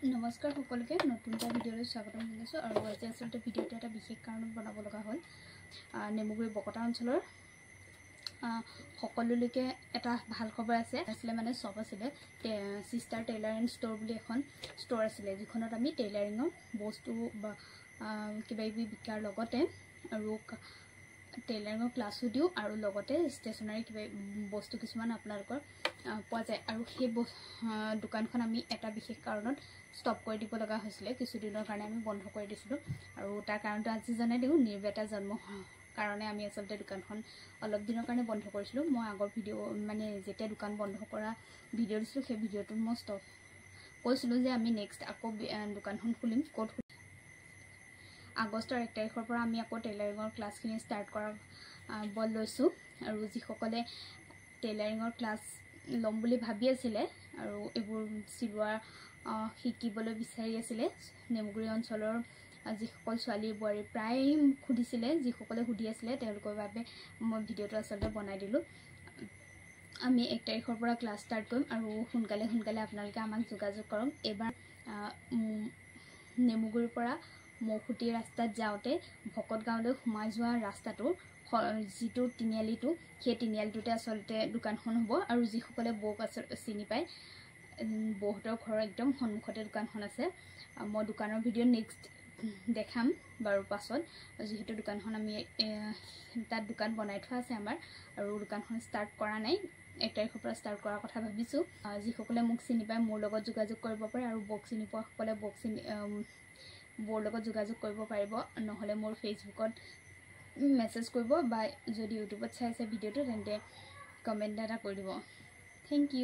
নমস্কাৰ সকলোকে নতুন এটা ভিডিঅ'লৈ স্বাগতম জনাইছো আৰু আজি আসলতে ভিডিঅ'টো এটা বিশেষ কাৰণত বনাব লগা হ'ল নেমুগুৰি বকতা অঞ্চলৰ সকলোলৈকে এটা ভাল খবৰ আছে মানে সব আছিলে সিস্টাৰ টেইলাৰ এণ্ড ষ্ট'ৰ বুলি এখন ষ্ট'ৰ আছিলে যিখনত আমি টেইলাৰিঙৰ বস্তু বা কিবা কিবি বিকাৰ লগতে আৰু টেইলাৰিঙৰ ক্লাছো দিওঁ আৰু লগতে ষ্টেচনাৰী কিবা বস্তু কিছুমান আপোনালোকৰ পোৱা যায় আৰু সেই দোকানখন আমি এটা বিশেষ কাৰণত ষ্টপ কৰি দিব লগা হৈছিলে কিছুদিনৰ কাৰণে আমি বন্ধ কৰি দিছিলোঁ আৰু তাৰ কাৰণটো আজি জনাই দিওঁ নিৰ্বেটা জন্ম কাৰণে আমি আসলতে দোকানখন অলপ দিনৰ কাৰণে বন্ধ কৰিছিলোঁ মই আগৰ ভিডিঅ' মানে যেতিয়া দোকান বন্ধ কৰা ভিডিঅ' দিছিলোঁ সেই ভিডিঅ'টোত মই ষ্টপ কৈছিলোঁ যে আমি নেক্সট আকৌ দোকানখন খুলিম ক'ত আগষ্টৰ 1 তাৰিখৰ পৰা আমি আকৌ টেইলাৰিঙৰ ক্লাছখিনি ষ্টাৰ্ট কৰা বল লৈছোঁ আৰু যিসকলে টেইলাৰিঙৰ ক্লাছ ল'ম বুলি ভাবি আছিলে আৰু এইবোৰ চিলোৱা শিকিবলৈ বিচাৰি আছিলে নেমুগুৰি অঞ্চলৰ যিসকল ছোৱালী বোৱাৰী প্ৰায় সুধিছিলে যিসকলে সুধি আছিলে তেওঁলোকৰ বাবে মই ভিডিঅ'টো আসলতে বনাই দিলোঁ আমি 1 তাৰিখৰ পৰা ক্লাছ ষ্টাৰ্ট কৰিম আৰু সোনকালে আপোনালোকে আমাক যোগাযোগ কৰক এবাৰ নেমুগুৰিৰ পৰা মৌখুটি ৰাস্তাত যাওঁতে ভকত গাঁৱলৈ সোমাই যোৱা ৰাস্তাটো যিটো তিনিআলিটো সেই তিনিআলিটোতে আসলতে দোকানখন হ'ব আৰু যিসকলে বৌক চিনি পায় বৌহঁতৰ ঘৰৰ একদম সন্মুখতে দোকানখন আছে মই দোকানৰ ভিডিঅ' নেক্সট দেখাম বাৰু পাছত যিহেতু দোকানখন আমি তাত দোকান বনাই থোৱা আছে আমাৰ আৰু দোকানখন ষ্টাৰ্ট কৰা নাই 1 তাৰিখৰ পৰা ষ্টাৰ্ট কৰাৰ কথা ভাবিছোঁ যিসকলে মোক চিনি পায় মোৰ লগত যোগাযোগ কৰিব পাৰে আৰু বৌক চিনি পোৱাসকলে বৌৰ লগত যোগাযোগ কৰিব পাৰিব নহ'লে মোৰ ফেচবুকত মেছেজ কৰিব বা যদি ইউটিউবত চাই আছে ভিডিঅ'টো তেন্তে কমেণ্ট এটা কৰি দিব থেংক ইউ